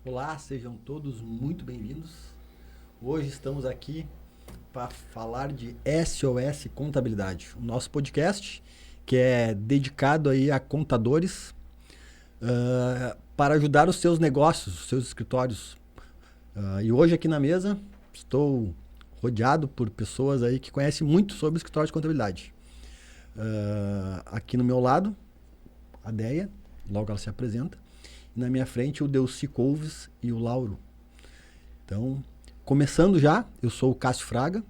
Olá, sejam todos muito bem-vindos. Hoje estamos aqui para falar de SOS Contabilidade, o nosso podcast que é dedicado aí a contadores para ajudar os seus negócios, os seus escritórios. E hoje aqui na mesa estou rodeado por pessoas aí que conhecem muito sobre escritório de contabilidade. Aqui no meu lado, a Deia, logo ela se apresenta. E na minha frente o Delci Couves e o Lauro. Então, começando já, eu sou o Cássio Fraga,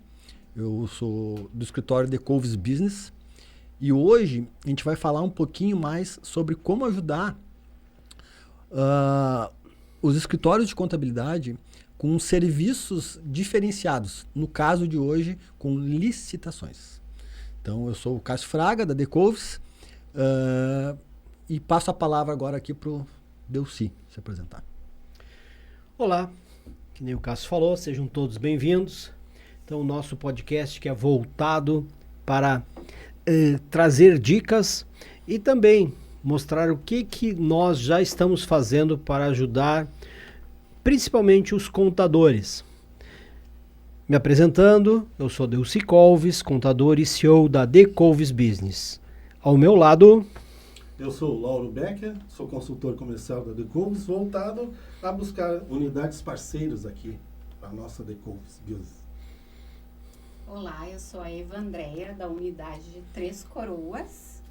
eu sou do escritório The Couves Business. E hoje a gente vai falar um pouquinho mais sobre como ajudar os escritórios de contabilidade com serviços diferenciados. No caso de hoje, com licitações. Então, eu sou o Cássio Fraga, da The Couves, e passo a palavra agora aqui para o Delci se apresentar. Olá, que nem o Cássio falou, sejam todos bem-vindos. Então, o nosso podcast que é voltado para trazer dicas e também mostrar o que nós já estamos fazendo para ajudar principalmente os contadores. Me apresentando, eu sou Delci Couves, contador e CEO da The Couves Business. Ao meu lado... Eu sou o Lauro Becker, sou consultor comercial da The Couves, voltado a buscar unidades parceiras aqui para a nossa The Couves Business. Olá, eu sou a Eva Andréia, da unidade de Três Coroas.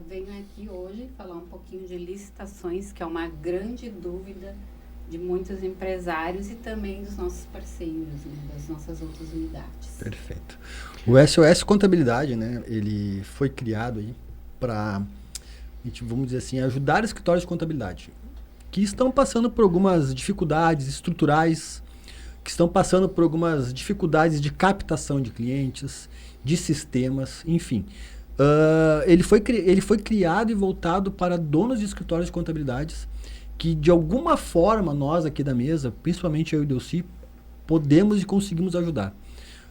Venho aqui hoje falar um pouquinho de licitações, que é uma grande dúvida de muitos empresários e também dos nossos parceiros, né, das nossas outras unidades. Perfeito. O SOS Contabilidade, né, ele foi criado aí para, vamos dizer assim, ajudar escritórios de contabilidade que estão passando por algumas dificuldades estruturais, que estão passando por algumas dificuldades de captação de clientes, de sistemas, enfim. Ele foi criado e voltado para donos de escritórios de contabilidades que, de alguma forma, nós aqui da mesa, principalmente eu e o Delci, podemos e conseguimos ajudar.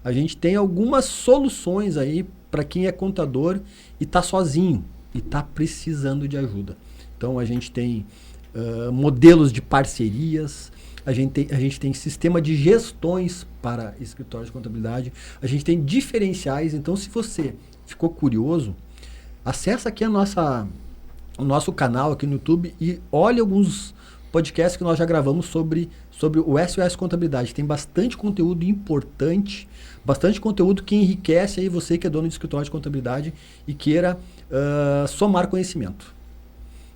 A gente tem algumas soluções aí para quem é contador e está sozinho e está precisando de ajuda. Então, a gente tem modelos de parcerias, a gente tem sistema de gestões para escritórios de contabilidade, a gente tem diferenciais. Então, se você ficou curioso, acessa aqui o nosso canal aqui no YouTube e olhe alguns podcasts que nós já gravamos sobre o SOS Contabilidade. Tem bastante conteúdo importante, bastante conteúdo que enriquece aí você que é dono de escritório de contabilidade e queira somar conhecimento.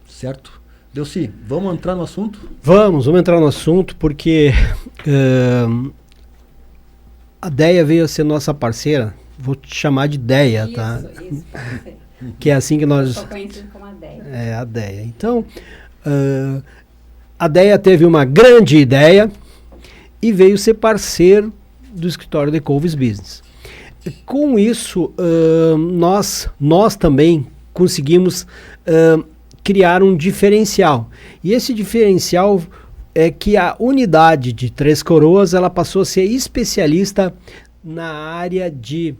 Certo? Delci, vamos entrar no assunto? Vamos entrar no assunto porque a Deia veio a ser nossa parceira. Vou te chamar de Deia, tá? Isso, pode ser. Que é assim que nós... Estou conhecido como a Deia. É, a Deia. Então, a Deia teve uma grande ideia e veio ser parceiro do escritório The Couves Business. Com isso, nós também conseguimos criar um diferencial. E esse diferencial é que a unidade de Três Coroas ela passou a ser especialista na área de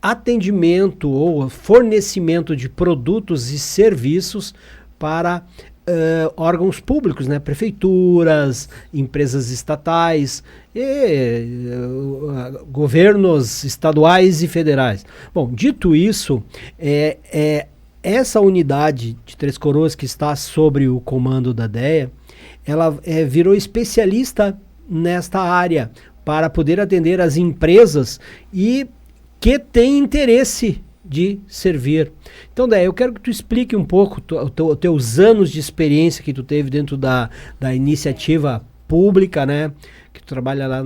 atendimento ou fornecimento de produtos e serviços para órgãos públicos, né? Prefeituras, empresas estatais, governos estaduais e federais. Bom, dito isso, essa unidade de Três Coroas que está sobre o comando da Deia, ela virou especialista nesta área para poder atender as empresas e que têm interesse de servir. Então, Deia, eu quero que tu explique um pouco os teus anos de experiência que tu teve dentro da iniciativa pública, né? Que tu trabalha lá,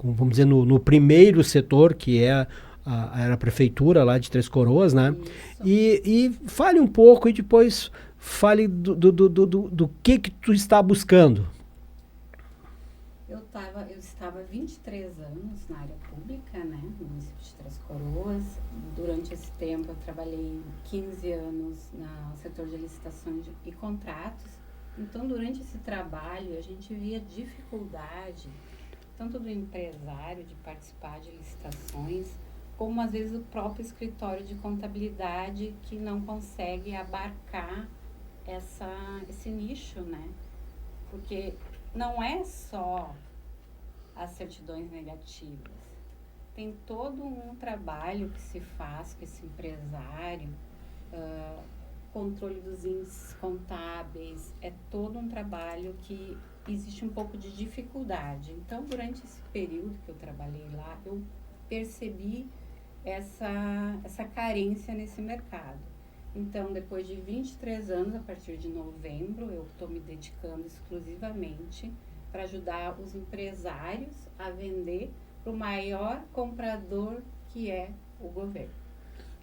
vamos dizer, no primeiro setor, que era a prefeitura lá de Três Coroas, né? E fale um pouco e depois fale do que tu está buscando. Eu estava há 23 anos na área pública, né, no município de Três Coroas. Durante esse tempo eu trabalhei 15 anos no setor de licitações e contratos. Então, durante esse trabalho, a gente via dificuldade, tanto do empresário de participar de licitações, como às vezes o próprio escritório de contabilidade que não consegue abarcar esse nicho, né? Porque não é só as certidões negativas. Tem todo um trabalho que se faz com esse empresário, controle dos índices contábeis, é todo um trabalho que existe um pouco de dificuldade. Então, durante esse período que eu trabalhei lá, eu percebi essa carência nesse mercado. Então, depois de 23 anos, a partir de novembro, eu estou me dedicando exclusivamente para ajudar os empresários a vender para o maior comprador que é o governo.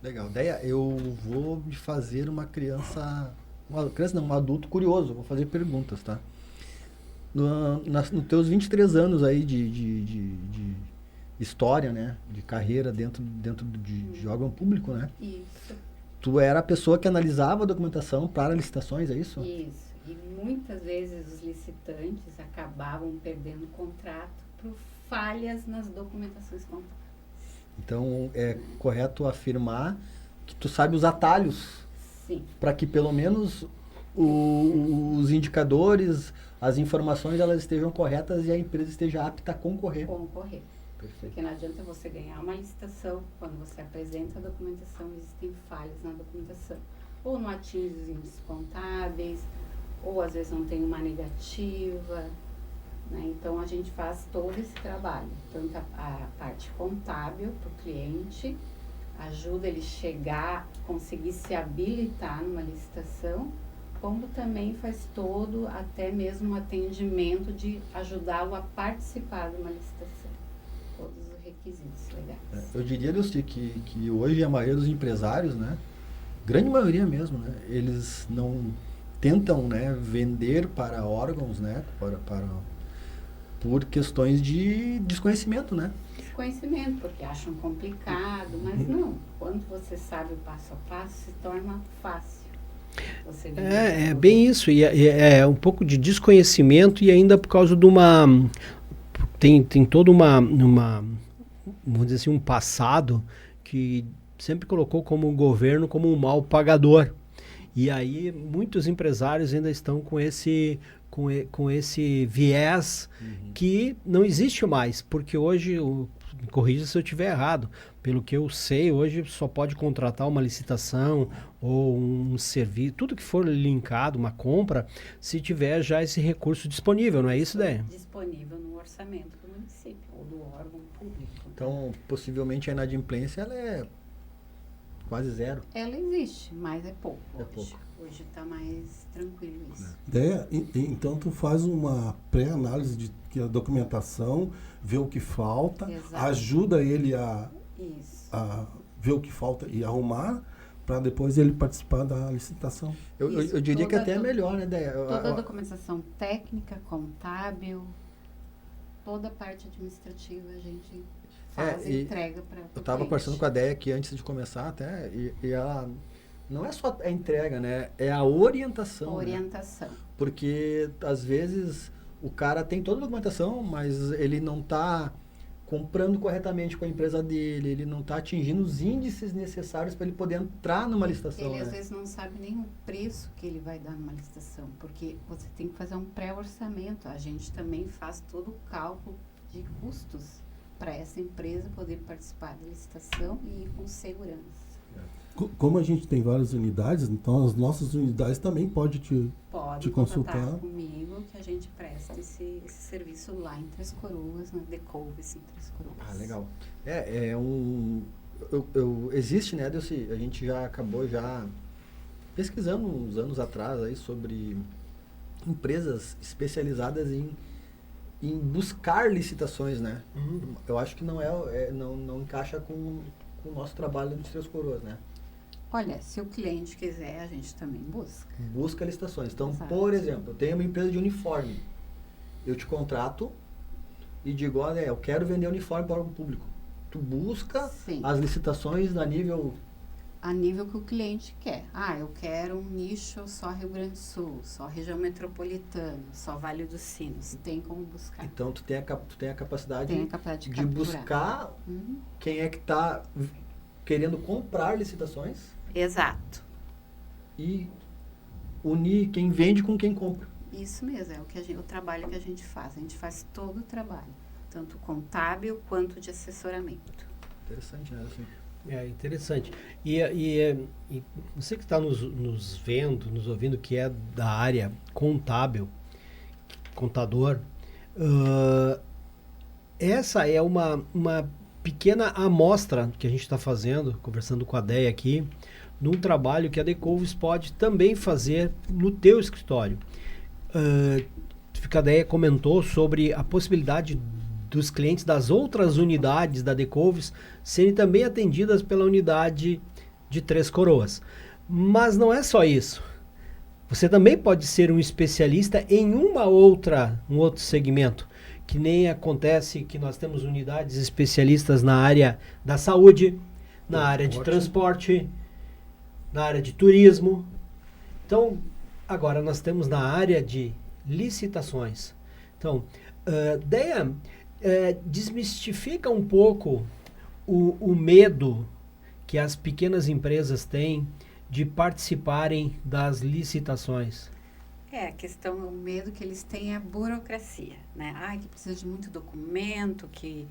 Legal. Deia, eu vou me fazer uma criança não, um adulto curioso, vou fazer perguntas, tá? Nos teus 23 anos aí de história, né? De carreira dentro de órgão público, né? Isso. Tu era a pessoa que analisava a documentação para licitações, é isso? Isso. E muitas vezes os licitantes acabavam perdendo contrato por falhas nas documentações contábeis. Então, é correto afirmar que tu sabe os atalhos para que pelo menos os indicadores, as informações, elas estejam corretas e a empresa esteja apta a concorrer. Concorrer. Perfeito. Porque não adianta você ganhar uma licitação, quando você apresenta a documentação, existem falhas na documentação. Ou não atinge os índices contábeis, ou às vezes não tem uma negativa, né? Então a gente faz todo esse trabalho, tanto a parte contábil para o cliente, ajuda ele chegar, conseguir se habilitar numa licitação, como também faz todo, até mesmo um atendimento de ajudá-lo a participar de uma licitação. Todos os requisitos legais. Eu diria, Delci, que hoje a maioria dos empresários, né, grande maioria mesmo, né, eles não tentam, né, vender para órgãos, né, por questões de desconhecimento, né? Desconhecimento, porque acham complicado, mas não. Quando você sabe o passo a passo, se torna fácil. Você É bem isso, e é um pouco de desconhecimento e ainda por causa de uma... Tem toda uma, vamos dizer assim, um passado que sempre colocou como o governo como um mal pagador. E aí muitos empresários ainda estão com esse viés que não existe mais, porque hoje, me corrija se eu estiver errado, pelo que eu sei, hoje só pode contratar uma licitação ou um serviço, tudo que for linkado, uma compra, se tiver já esse recurso disponível, não é isso, Déia? Disponível no orçamento do município ou do órgão público. Então, possivelmente a inadimplência ela é quase zero. Ela existe, mas é pouco. É pouco. Hoje está mais tranquilo isso. Ideia, então tu faz uma pré-análise de a documentação, vê o que falta, Exato. ajuda ele a ver o que falta e arrumar, para depois ele participar da licitação. Eu diria que até é melhor, né, Déia? Toda a documentação técnica, contábil, toda a parte administrativa a gente faz e entrega para o cliente. Eu estava conversando com a Déia aqui antes de começar até, e ela... Não é só a entrega, né? É a orientação. Orientação. Né? Porque, às vezes, o cara tem toda a documentação, mas ele não está comprando corretamente com a empresa dele, ele não está atingindo os índices necessários para ele poder entrar numa licitação. Ele, né? às vezes, não sabe nem o preço que ele vai dar numa licitação, porque você tem que fazer um pré-orçamento. A gente também faz todo o cálculo de custos para essa empresa poder participar da licitação e ir com segurança. Como a gente tem várias unidades, então as nossas unidades também podem te consultar comigo, que a gente presta esse serviço lá em Três Coroas, na Decouves em Três Coroas. Ah, legal. Existe, né, Delci? A gente já acabou pesquisando uns anos atrás aí sobre empresas especializadas em buscar licitações, né? Eu acho que não encaixa com o nosso trabalho de Três Coroas, né? Olha, se o cliente quiser, a gente também busca. Busca licitações. Então, Exato. por exemplo, eu tenho uma empresa de uniforme. Eu te contrato e digo, olha, eu quero vender uniforme para o público. Tu busca Sim. as licitações a nível... A nível que o cliente quer. Eu quero um nicho só Rio Grande do Sul, só região metropolitana, só Vale dos Sinos. Tem como buscar. Então, tu tem a capacidade, de de buscar quem é que está querendo comprar licitações. Exato. E unir quem vende com quem compra. Isso mesmo, é o trabalho que a gente faz. A gente faz todo o trabalho, tanto contábil quanto de assessoramento. Interessante, né? Assim. É interessante. E você que está nos vendo, nos ouvindo, que é da área contábil, contador, essa é uma pequena amostra que a gente está fazendo, conversando com a Déia aqui, num trabalho que a Decouves pode também fazer no teu escritório. A Déia comentou sobre a possibilidade dos clientes das outras unidades da Decouves serem também atendidas pela unidade de Três Coroas. Mas não é só isso. Você também pode ser um especialista em um outro segmento, que nem acontece que nós temos unidades especialistas na área da saúde, na área de transporte, na área de turismo. Então, agora nós temos na área de licitações. Então, Déia, desmistifica um pouco o medo que as pequenas empresas têm de participarem das licitações. O medo que eles têm é a burocracia, né? Que precisa de muito documento, que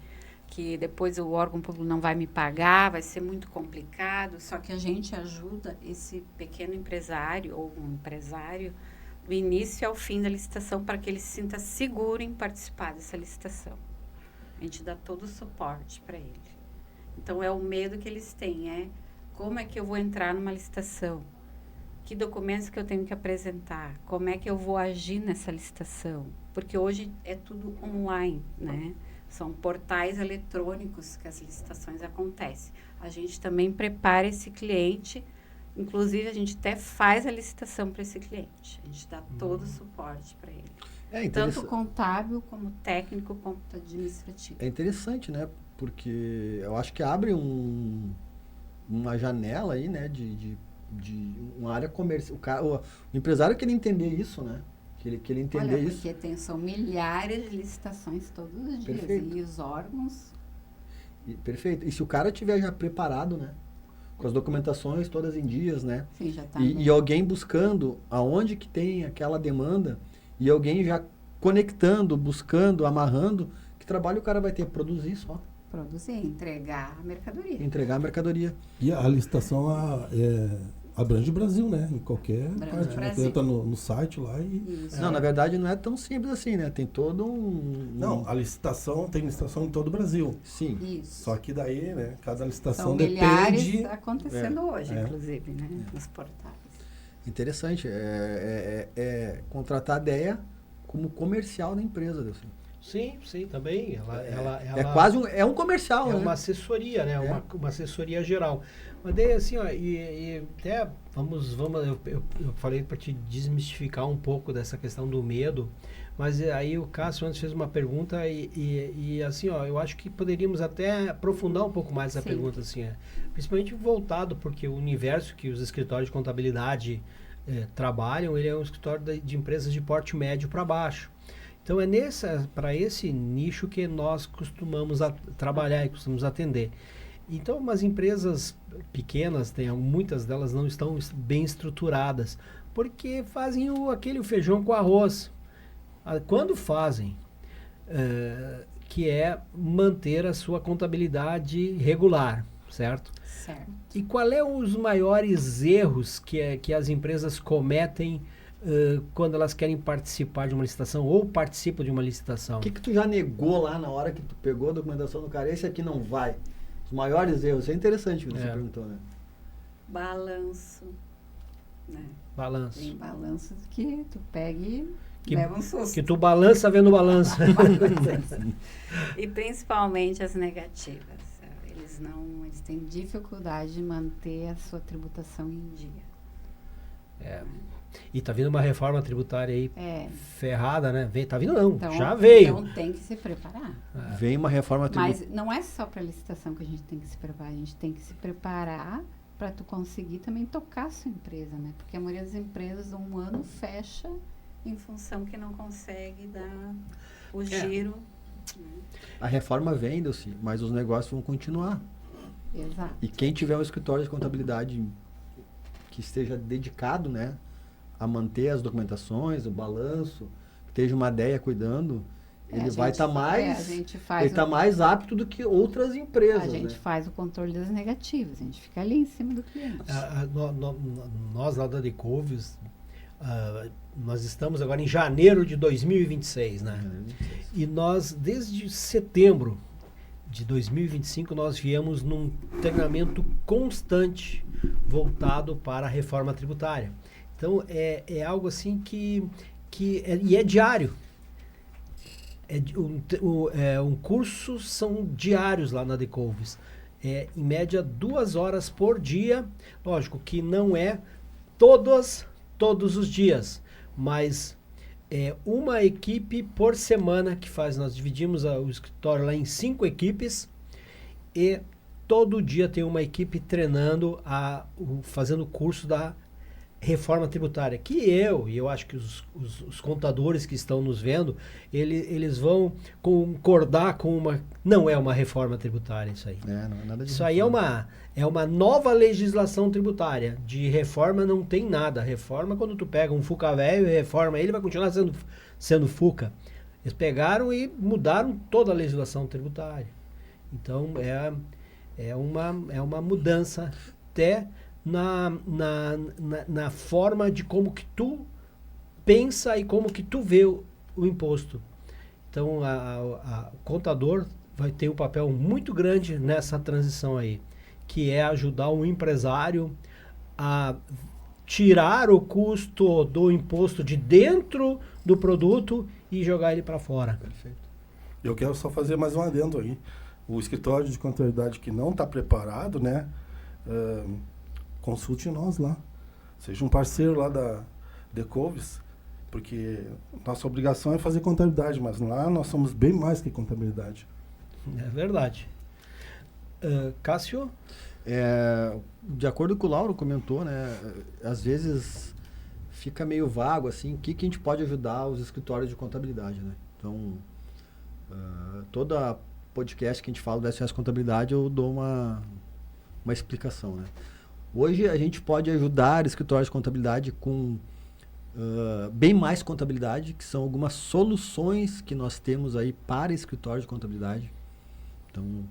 depois o órgão público não vai me pagar, vai ser muito complicado. Só que a gente ajuda esse pequeno empresário ou um empresário do início ao fim da licitação para que ele se sinta seguro em participar dessa licitação. A gente dá todo o suporte para ele. Então, é o medo que eles têm, como é que eu vou entrar numa licitação? Que documentos que eu tenho que apresentar? Como é que eu vou agir nessa licitação? Porque hoje é tudo online, né? São portais eletrônicos que as licitações acontecem. A gente também prepara esse cliente, inclusive a gente até faz a licitação para esse cliente. A gente dá todo o suporte para ele. Tanto contábil, como técnico, quanto administrativo. É interessante, né? Porque eu acho que abre uma janela aí, né? De uma área comercial. O empresário quer entender isso, né? Que ele entender isso. Porque são milhares de licitações todos os dias. Perfeito. E os órgãos... Perfeito. E se o cara tiver já preparado, né? Com as documentações todas em dias, né? Sim, já tá. E alguém buscando aonde que tem aquela demanda e alguém já conectando, buscando, amarrando, que trabalho o cara vai ter? Produzir só. Produzir, entregar a mercadoria. Entregar a mercadoria. E a licitação abrange o Brasil, né? Em qualquer parte. Você entra no site lá e... Isso. Não, na verdade não é tão simples assim, né? Tem todo Não, tem licitação em todo o Brasil. Sim. Isso. Só que daí, né? Cada licitação São milhares depende... acontecendo hoje, inclusive, né? Nos portais. Interessante. É contratar a Déia como comercial da empresa. Assim. Sim, também. Ela é quase um comercial, né? É uma assessoria, né? Uma assessoria geral. Mas daí, assim, e até eu falei para te desmistificar um pouco dessa questão do medo, mas aí o Cássio antes fez uma pergunta e assim, eu acho que poderíamos até aprofundar um pouco mais essa pergunta, assim, principalmente voltado, porque o universo que os escritórios de contabilidade trabalham, ele é um escritório de empresas de porte médio para baixo. Então, para esse nicho que nós costumamos trabalhar e costumamos atender. Então, umas empresas pequenas, muitas delas não estão bem estruturadas, porque fazem aquele feijão com arroz. Quando fazem, que é manter a sua contabilidade regular, certo? Certo. E qual é os maiores erros que as empresas cometem quando elas querem participar de uma licitação ou participam de uma licitação? O que tu já negou lá na hora que tu pegou a documentação do cara? Esse aqui não vai. Os maiores erros. Isso é interessante que você perguntou, né? Balanço. Né? Balanço. Tem balanços que tu pega e leva um susto. Que tu balança vendo o balanço. E principalmente as negativas. Eles têm dificuldade de manter a sua tributação em dia. E tá vindo uma reforma tributária aí ferrada, né? Tá vindo não, então, já veio. Então tem que se preparar. Vem uma reforma tributária. Mas não é só para licitação que a gente tem que se preparar, a gente tem que se preparar para tu conseguir também tocar a sua empresa, né? Porque a maioria das empresas um ano fecha em função que não consegue dar o giro. A reforma vem, Delci, mas os negócios vão continuar. Exato. E quem tiver um escritório de contabilidade que esteja dedicado, né, a manter as documentações, o balanço, que esteja uma DEA cuidando, ele vai estar mais apto do que outras empresas. A gente faz o controle das negativas, a gente fica ali em cima do cliente. Nós lá da Decovis, nós estamos agora em janeiro de 2026, né? E nós, desde setembro de 2025, nós viemos num treinamento constante voltado para a reforma tributária. Então, é algo assim que é diário. Um curso são diários lá na Decovis. Em média 2 horas por dia. Lógico que não é todos os dias, mas uma equipe por semana que faz. Nós dividimos o escritório lá em 5 equipes e todo dia tem uma equipe treinando, fazendo o curso da reforma tributária, que eu acho que os contadores que estão nos vendo, eles vão concordar com não é uma reforma tributária isso aí. Não é nada de isso aí é uma nova legislação tributária. De reforma não tem nada. Reforma, quando tu pega um FUCA velho e reforma ele, vai continuar sendo FUCA. Eles pegaram e mudaram toda a legislação tributária. Então, é uma mudança até na forma de como que tu pensa e como que tu vê o imposto. Então, o contador vai ter um papel muito grande nessa transição aí, que é ajudar o empresário a tirar o custo do imposto de dentro do produto e jogar ele para fora. Perfeito. Eu quero só fazer mais um adendo aí. O escritório de contabilidade que não está preparado, né? Consulte nós lá. Seja um parceiro lá da Decovis, porque nossa obrigação é fazer contabilidade, mas lá nós somos bem mais que contabilidade. É verdade. Cássio? De acordo com o Lauro comentou, né? Às vezes fica meio vago, assim, o que a gente pode ajudar os escritórios de contabilidade, né? Então, toda podcast que a gente fala do SOS Contabilidade, eu dou uma explicação, né? Hoje a gente pode ajudar escritórios de contabilidade com bem mais contabilidade, que são algumas soluções que nós temos aí para escritórios de contabilidade. Então,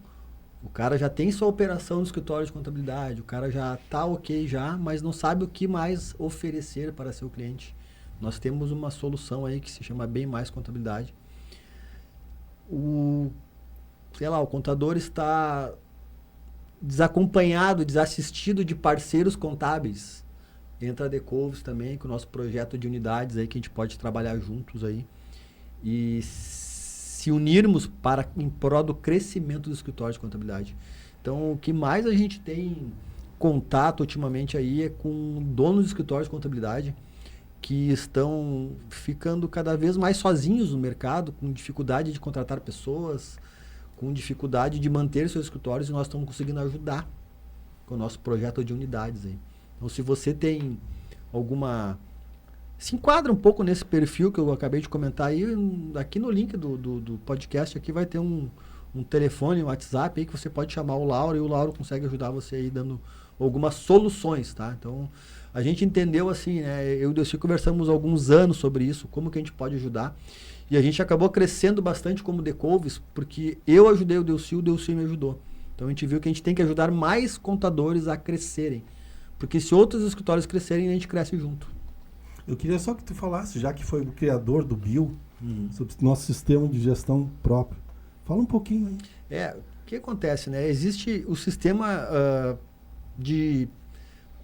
o cara já tem sua operação no escritório de contabilidade, o cara já está ok já, mas não sabe o que mais oferecer para seu cliente. Nós temos uma solução aí que se chama Bem Mais Contabilidade. O contador está desacompanhado, desassistido de parceiros contábeis. Entra a Decovis também, com o nosso projeto de unidades aí, que a gente pode trabalhar juntos aí. E se unirmos em prol do crescimento do escritório de contabilidade. Então, o que mais a gente tem contato ultimamente aí é com donos de escritórios de contabilidade que estão ficando cada vez mais sozinhos no mercado, com dificuldade de contratar pessoas, com dificuldade de manter seus escritórios, e nós estamos conseguindo ajudar com o nosso projeto de unidades aí. Então, se você tem se enquadra um pouco nesse perfil que eu acabei de comentar aí, aqui no link do podcast aqui vai ter um telefone, um WhatsApp aí que você pode chamar o Lauro, e o Lauro consegue ajudar você aí dando algumas soluções, tá? Então, a gente entendeu assim, né? Eu e o Delcio conversamos há alguns anos sobre isso, como que a gente pode ajudar. E a gente acabou crescendo bastante como Decovis, porque eu ajudei o Delcio me ajudou. Então a gente viu que a gente tem que ajudar mais contadores a crescerem. Porque se outros escritórios crescerem, a gente cresce junto. Eu queria só que tu falasse, já que foi o criador do BIL, sobre o nosso sistema de gestão próprio. Fala um pouquinho aí. O que acontece, né? Existe o sistema de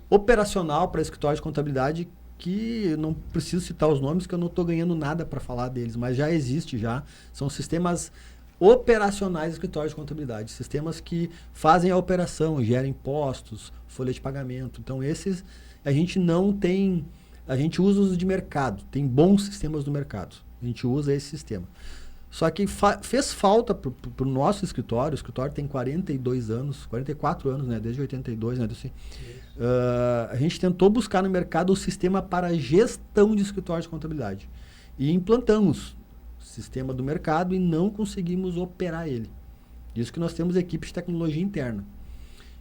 operacional para escritório de contabilidade, que eu não preciso citar os nomes, que eu não estou ganhando nada para falar deles, mas já existe já. São sistemas operacionais de escritório de contabilidade, sistemas que fazem a operação, geram impostos, folha de pagamento. Então, esses a gente não tem, a gente usa os de mercado, tem bons sistemas do mercado, a gente usa esse sistema. Só que fez falta para o nosso escritório. O escritório tem 42 anos, 44 anos, né? Desde 82, né? A gente tentou buscar no mercado o sistema para gestão de escritório de contabilidade. E implantamos o sistema do mercado e não conseguimos operar ele. Isso que nós temos equipe de tecnologia interna.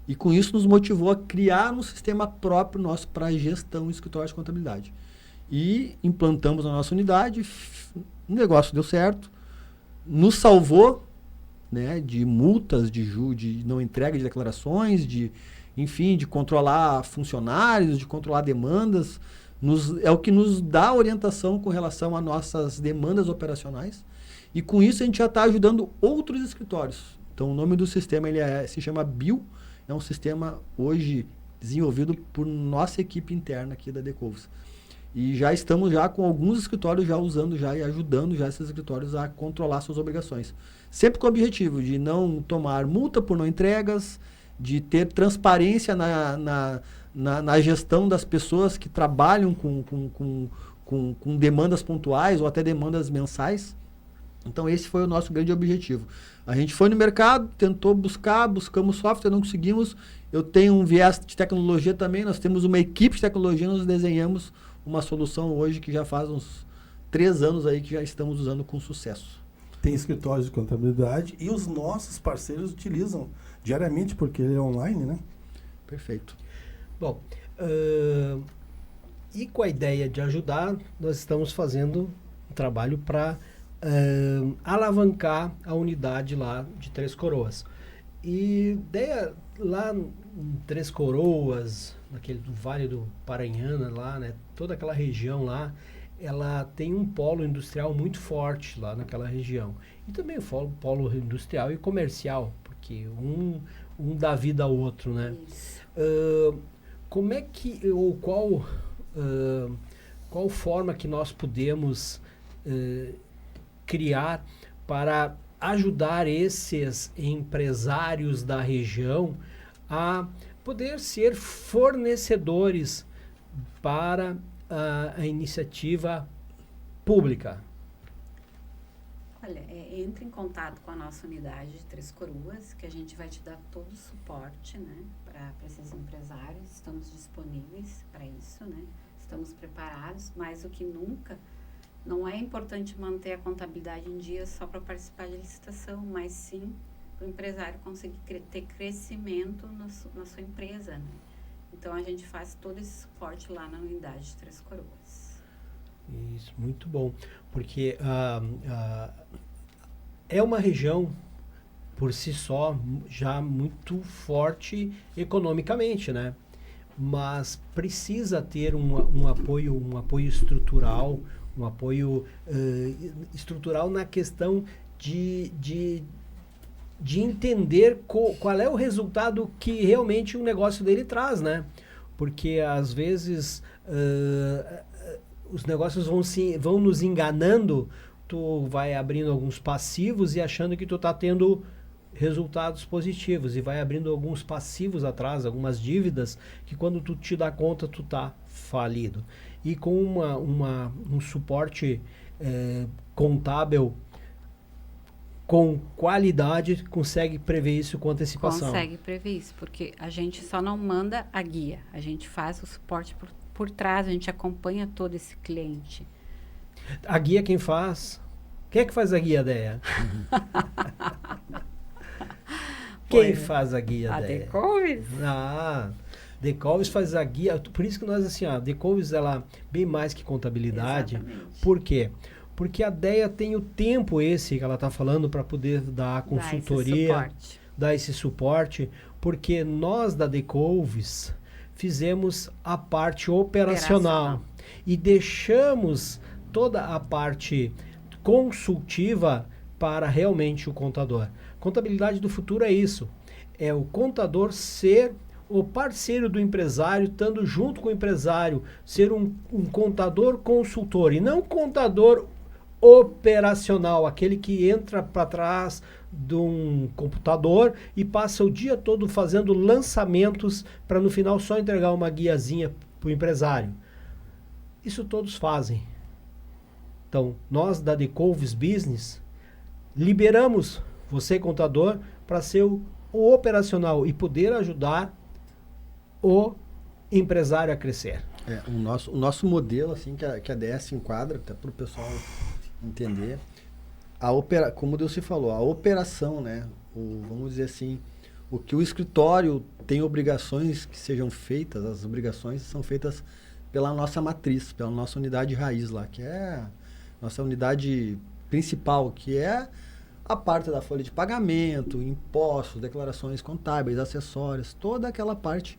E com isso nos motivou a criar um sistema próprio nosso para gestão de escritório de contabilidade. e implantamos na nossa unidade, o negócio deu certo, nos salvou, né, de multas, de não entrega de declarações, enfim, de controlar funcionários, de controlar demandas, é o que nos dá orientação com relação às nossas demandas operacionais, e com isso a gente já está ajudando outros escritórios. Então o nome do sistema se chama BIL, é um sistema hoje desenvolvido por nossa equipe interna aqui da Decovus. E já estamos já com alguns escritórios já usando já e ajudando já esses escritórios a controlar suas obrigações. Sempre com o objetivo de não tomar multa por não entregas, de ter transparência na gestão das pessoas que trabalham com demandas pontuais ou até demandas mensais. Então esse foi o nosso grande objetivo. A gente foi no mercado, tentou buscamos software, não conseguimos. Eu tenho um viés de tecnologia também, nós temos uma equipe de tecnologia, nós desenhamos uma solução hoje que já faz uns 3 anos aí que já estamos usando com sucesso. Tem escritórios de contabilidade e os nossos parceiros utilizam diariamente porque ele é online, né? Perfeito. Bom, e com a ideia de ajudar, nós estamos fazendo um trabalho para alavancar a unidade lá de Três Coroas. E ideia lá em Três Coroas, naquele do Vale do Paranhana lá, né, toda aquela região lá, ela tem um polo industrial muito forte lá naquela região. E também o polo industrial e comercial, porque um dá vida ao outro, né? Como é que, ou qual forma que nós podemos criar para ajudar esses empresários da região a poder ser fornecedores para a iniciativa pública? Olha, entre em contato com a nossa unidade de Três Coroas, que a gente vai te dar todo o suporte, né, para esses empresários. Estamos disponíveis para isso, né? Estamos preparados, mais do que nunca. Não é importante manter a contabilidade em dia só para participar de licitação, mas sim para o empresário conseguir ter crescimento na sua empresa, né? Então, a gente faz todo esse suporte lá na unidade de Três Coroas. Isso, muito bom. Porque é uma região, por si só, já muito forte economicamente, né? Mas precisa ter um apoio estrutural, um apoio estrutural na questão de entender qual é o resultado que realmente o negócio dele traz, né? Porque às vezes os negócios vão nos enganando, tu vai abrindo alguns passivos e achando que tu tá tendo resultados positivos, e vai abrindo alguns passivos atrás, algumas dívidas, que quando tu te dá conta, tu tá falido. E com um suporte contábil com qualidade, consegue prever isso com antecipação. Consegue prever isso, porque a gente só não manda a guia, a gente faz o suporte por trás, a gente acompanha todo esse cliente. A guia quem faz? Quem é que faz a guia, Deia? Quem faz a guia, Deia? A Decovus? Decovus faz a guia, por isso que nós, assim, a Decovus, ela bem mais que contabilidade. Exatamente. Por quê? Porque a DEA tem o tempo esse que ela está falando para poder dar a consultoria, dar esse suporte, porque nós da Decovus fizemos a parte operacional e deixamos toda a parte consultiva para realmente o contador. Contabilidade do futuro é isso, é o contador ser o parceiro do empresário, estando junto com o empresário, ser um contador consultor e não contador operacional, aquele que entra para trás de um computador e passa o dia todo fazendo lançamentos para no final só entregar uma guiazinha para o empresário. Isso todos fazem. Então, nós da Decovus Business liberamos você, contador, para ser o operacional e poder ajudar o empresário a crescer. O nosso modelo, assim, que a DS enquadra, até para o pessoal entender, como Deus se falou, a operação, né? Vamos dizer assim, o que o escritório tem obrigações que sejam feitas, as obrigações são feitas pela nossa matriz, pela nossa unidade raiz lá, que é a nossa unidade principal, que é a parte da folha de pagamento, impostos, declarações contábeis, acessórios, toda aquela parte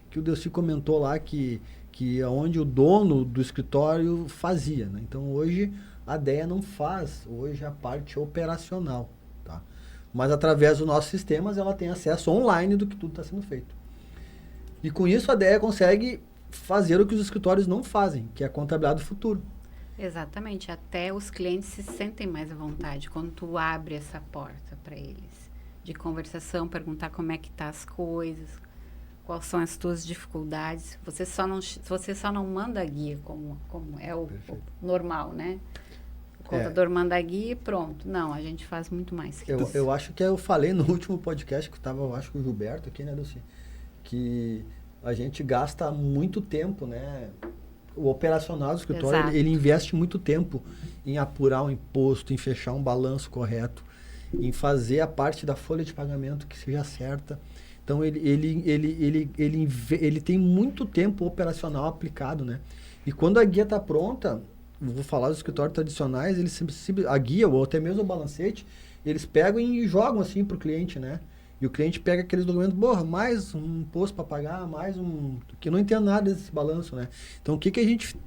que o Delci comentou lá, que é onde o dono do escritório fazia, né? Então hoje a DEA não faz, hoje a parte operacional, tá? Mas através dos nossos sistemas ela tem acesso online do que tudo está sendo feito. E com isso a DEA consegue fazer o que os escritórios não fazem, que é a contabilidade do futuro. Exatamente, até os clientes se sentem mais à vontade quando tu abre essa porta para eles, de conversação, perguntar como é que tá as coisas, quais são as tuas dificuldades. Você só não manda a guia como é o normal, né? O contador manda a guia e pronto. Não, a gente faz muito mais que isso. Eu acho que eu falei no último podcast que estava, eu acho que o Gilberto aqui, né, Dulce? Que a gente gasta muito tempo, né? O operacional do escritório, ele investe muito tempo em apurar o imposto, em fechar um balanço correto, em fazer a parte da folha de pagamento que seja certa. Então, ele tem muito tempo operacional aplicado, né? E quando a guia está pronta, vou falar dos escritórios tradicionais, a guia ou até mesmo o balancete, eles pegam e jogam assim para o cliente, né? E o cliente pega aqueles documentos, mais um imposto para pagar, mais um... que eu não entendo nada desse balanço, né? Então, o que a gente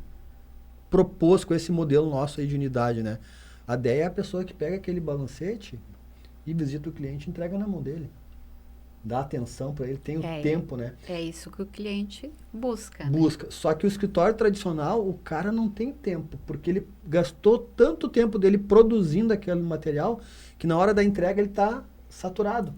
propôs com esse modelo nosso aí de unidade, né? A ideia é a pessoa que pega aquele balancete e visita o cliente e entrega na mão dele. Dá atenção para ele, tem o tempo, né? É isso que o cliente busca, né? Busca. Só que o escritório tradicional, o cara não tem tempo, porque ele gastou tanto tempo dele produzindo aquele material que na hora da entrega ele está saturado.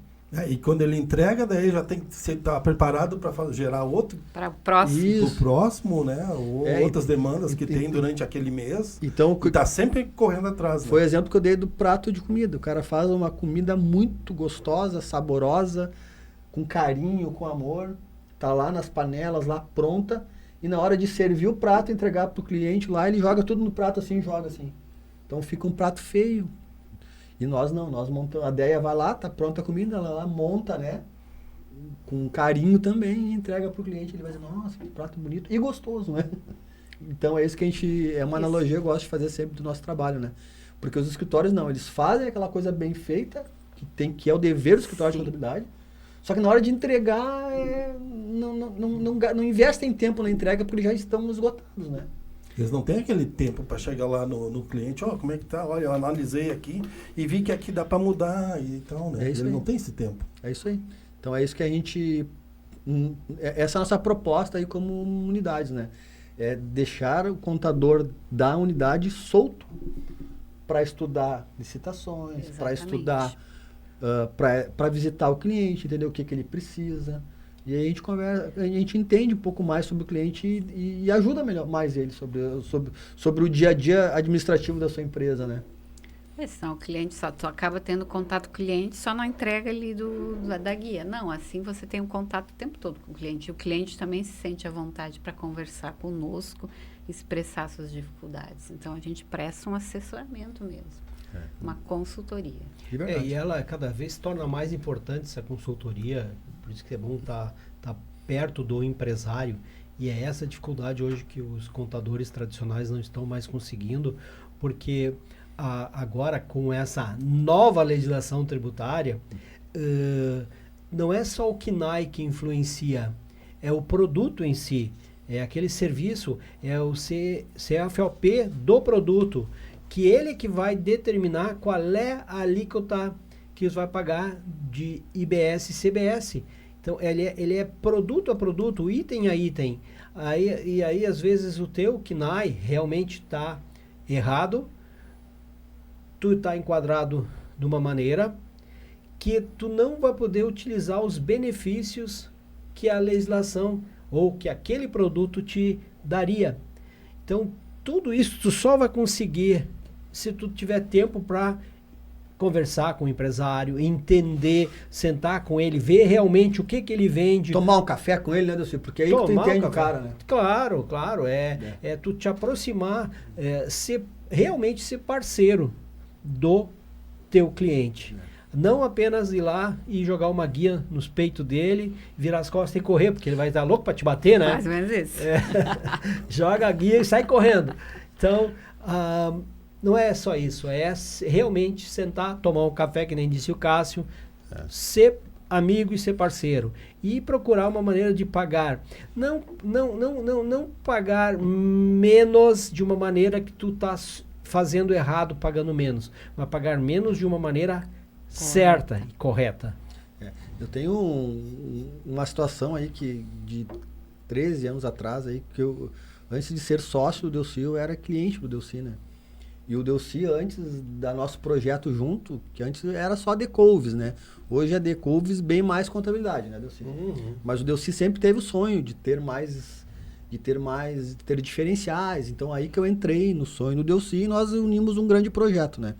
E quando ele entrega, daí já tem que estar preparado para gerar outro. Para o próximo. O próximo, né? Ou outras demandas que tem durante aquele mês. Então, e está sempre correndo atrás. Foi o né? exemplo que eu dei do prato de comida. O cara faz uma comida muito gostosa, saborosa, com carinho, com amor. Tá lá nas panelas, lá pronta. E na hora de servir o prato, entregar para o cliente lá, ele joga tudo no prato assim, joga assim. Então fica um prato feio. E nós não, nós montamos, a ideia vai lá, tá pronta a comida, ela lá monta, né? Com carinho também e entrega pro cliente. Ele vai dizer, nossa, que prato bonito e gostoso, né? Então é isso que a gente, é uma analogia que eu gosto de fazer sempre do nosso trabalho, né? Porque os escritórios não, eles fazem aquela coisa bem feita, que é o dever do escritório de contabilidade, só que na hora de entregar, não investem tempo na entrega porque já estão esgotados, né? Eles não têm aquele tempo para chegar lá no cliente, como é que tá? Olha, eu analisei aqui e vi que aqui dá para mudar e tal, né? Ele não tem esse tempo. É isso aí. Então é isso que a gente... essa é a nossa proposta aí como unidades, né? É deixar o contador da unidade solto para estudar licitações, para estudar, para visitar o cliente, entender o que ele precisa. E aí a gente conversa, a gente entende um pouco mais sobre o cliente e ajuda mais ele sobre o dia a dia administrativo da sua empresa, né? Senão o cliente tu acaba tendo contato com o cliente só na entrega ali da guia. Não, assim você tem um contato o tempo todo com o cliente. E o cliente também se sente à vontade para conversar conosco, expressar suas dificuldades. Então a gente presta um assessoramento mesmo, uma consultoria. E ela cada vez se torna mais importante essa consultoria. Por isso que é bom estar perto do empresário. E é essa dificuldade hoje que os contadores tradicionais não estão mais conseguindo, porque agora com essa nova legislação tributária, não é só o KNAI que influencia, é o produto em si, é aquele serviço, é o CFOP do produto, que ele que vai determinar qual é a alíquota que você vai pagar de IBS e CBS. Então, ele é produto a produto, item a item. E aí, às vezes, o teu KNAI realmente está errado, tu está enquadrado de uma maneira que tu não vai poder utilizar os benefícios que a legislação ou que aquele produto te daria. Então, tudo isso tu só vai conseguir se tu tiver tempo para conversar com o empresário, entender, sentar com ele, ver realmente o que ele vende. Tomar um café com ele, né, Delci? Porque aí que tu entende o cara, né? Claro. É tu te aproximar, realmente ser parceiro do teu cliente. Não apenas ir lá e jogar uma guia nos peitos dele, virar as costas e correr, porque ele vai estar louco para te bater, né? Mais ou menos isso. Joga a guia e sai correndo. Então, não é só isso, é realmente sentar, tomar um café, que nem disse o Cássio, ser amigo e ser parceiro. E procurar uma maneira de pagar. Não pagar menos de uma maneira que tu tá fazendo errado, pagando menos. Mas pagar menos de uma maneira certa e correta. Eu tenho uma situação aí que de 13 anos atrás aí, que eu, antes de ser sócio do Delcy, eu era cliente do Delcy, né? E o Delcy, antes da nosso projeto junto, que antes era só Decouves, né? Hoje é Decouves bem mais contabilidade, né, Delcy? Mas o Delcy sempre teve o sonho de ter diferenciais. Então aí que eu entrei no sonho do Delcy e nós unimos um grande projeto, né?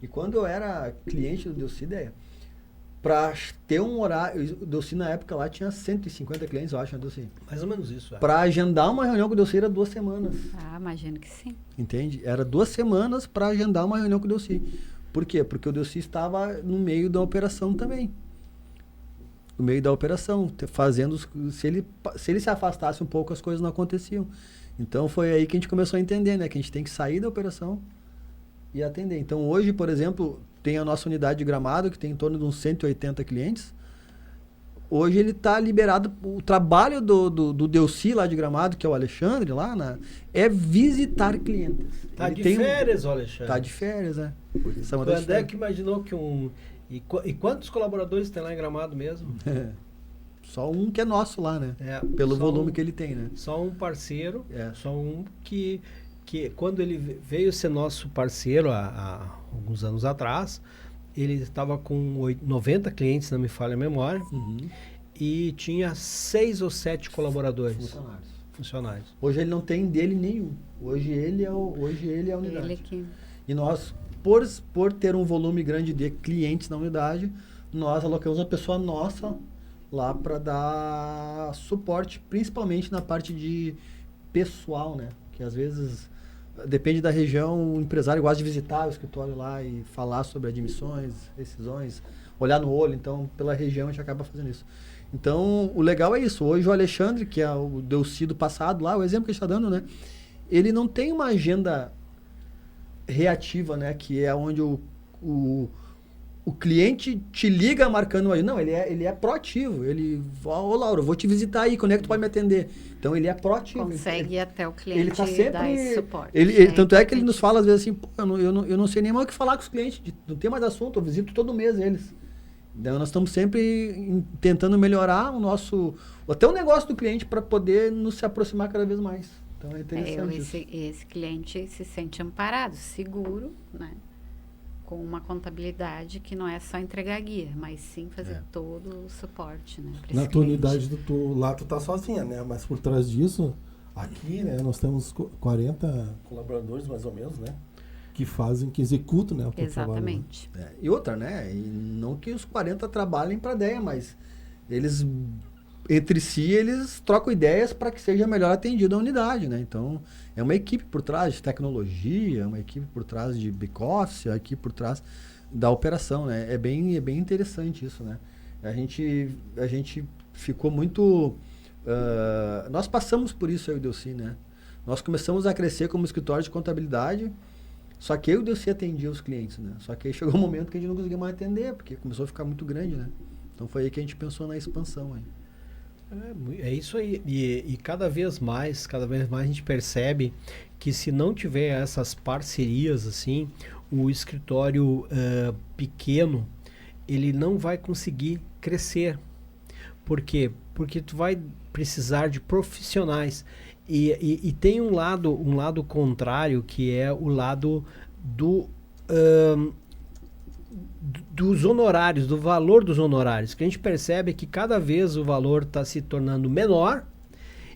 E quando eu era cliente do Delcy, para ter um horário, o Delcy na época lá tinha 150 clientes, eu acho, né, Delcy? Mais ou menos isso. Para agendar uma reunião com o Delcy era 2 semanas. Imagino que sim. Entende? Era 2 semanas para agendar uma reunião com o Delcy. Por quê? Porque o Delcy estava no meio da operação também. No meio da operação, fazendo... Se ele se afastasse um pouco, as coisas não aconteciam. Então foi aí que a gente começou a entender, né? Que a gente tem que sair da operação e atender. Então hoje, por exemplo, tem a nossa unidade de Gramado, que tem em torno de uns 180 clientes. Hoje ele está liberado, o trabalho do Delcy lá de Gramado, que é o Alexandre lá, é visitar clientes. Tá Ele de tem férias, Alexandre. Tá de férias, né? Quando é que imaginou que E quantos colaboradores tem lá em Gramado mesmo? Só um que é nosso lá, né? Pelo volume que ele tem, né? Só um parceiro, só um que quando ele veio ser nosso parceiro há alguns anos atrás, ele estava com 90 clientes, não me falha a memória, e tinha 6 ou 7 colaboradores. Funcionários. Hoje ele não tem dele nenhum. Hoje ele é a unidade. Ele aqui. E nós, por ter um volume grande de clientes na unidade, nós alocamos uma pessoa nossa lá para dar suporte, principalmente na parte de pessoal, né? Que às vezes, depende da região, o empresário gosta de visitar o escritório lá e falar sobre admissões, rescisões, olhar no olho. Então, pela região, a gente acaba fazendo isso. Então, o legal é isso. Hoje o Alexandre, que é o Delcy do passado lá, o exemplo que a gente está dando, né? Ele não tem uma agenda reativa, né? Que é onde o cliente te liga marcando uma... Não, ele é proativo. Ele... Ô, Laura, eu vou te visitar aí. Quando é que tu pode me atender? Então, ele é proativo. Consegue ir até o cliente ele tá sempre, dar esse suporte. Tanto é que ele nos fala, às vezes, assim, pô, eu não sei nem mais o que falar com os clientes. Não tem mais assunto. Eu visito todo mês eles. Então, nós estamos sempre tentando melhorar o nosso... Até o negócio do cliente para poder nos se aproximar cada vez mais. Então, é interessante esse cliente se sente amparado, seguro, né? Com uma contabilidade que não é só entregar guia, mas sim fazer todo o suporte, né? Na tua unidade, lá tu tá sozinha, né? Mas por trás disso, aqui, né? Nós temos 40 colaboradores, mais ou menos, né? Que executam, né? O teu Exatamente. trabalho, né? E outra, né? E não que os 40 trabalhem para a DEA, mas eles... Entre si, eles trocam ideias para que seja melhor atendida a unidade, né? Então, é uma equipe por trás de tecnologia, uma equipe por trás de back-office, a equipe por trás da operação, né? É bem interessante isso, né? A gente ficou muito... nós passamos por isso, eu e o Delcy, né? Nós começamos a crescer como escritório de contabilidade, só que eu e o Delcy atendia os clientes, né? Só que aí chegou um momento que a gente não conseguia mais atender, porque começou a ficar muito grande, né? Então, foi aí que a gente pensou na expansão, aí. É isso aí. E cada vez mais a gente percebe que se não tiver essas parcerias assim, o escritório pequeno, ele não vai conseguir crescer. Por quê? Porque tu vai precisar de profissionais. E tem um lado contrário, que é o lado dos honorários, do valor dos honorários, que a gente percebe que cada vez o valor está se tornando menor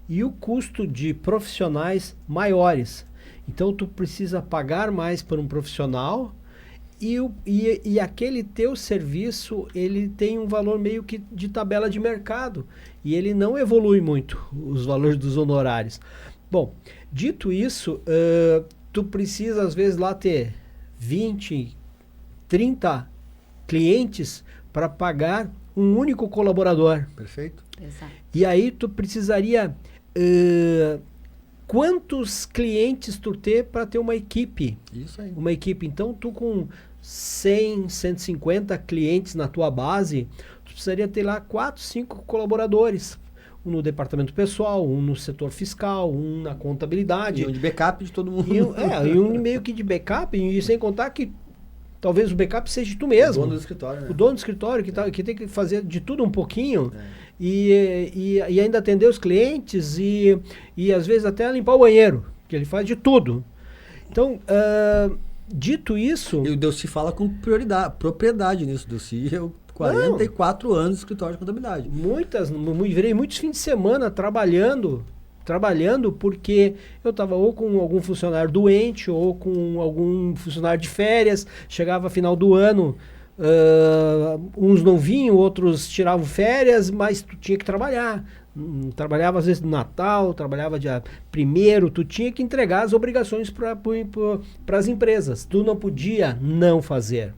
e o custo de profissionais maiores. Então tu precisa pagar mais por um profissional e aquele teu serviço, ele tem um valor meio que de tabela de mercado e ele não evolui muito, os valores dos honorários. Bom, dito isso, tu precisa às vezes lá ter 20, 30 clientes para pagar um único colaborador. Perfeito. Exato. E aí tu precisaria quantos clientes tu ter para ter uma equipe? Isso aí. Uma equipe. Então, tu com 100, 150 clientes na tua base, tu precisaria ter lá 4, 5 colaboradores. Um no departamento pessoal, um no setor fiscal, um na contabilidade. E um de backup de todo mundo. E um meio que de backup, e sem contar que talvez o backup seja tu mesmo. O dono do escritório, né? O dono do escritório que tem que fazer de tudo um pouquinho e ainda atender os clientes e às vezes até limpar o banheiro, que ele faz de tudo. Então, dito isso... E o Delci fala com propriedade nisso. Delci, eu 44 anos de escritório de contabilidade. Virei muitos fins de semana trabalhando porque eu estava ou com algum funcionário doente ou com algum funcionário de férias. Chegava final do ano, uns não vinham, outros tiravam férias, mas tu tinha que trabalhar. Trabalhava às vezes no Natal, trabalhava dia 1º, tu tinha que entregar as obrigações para as empresas. Tu não podia não fazer.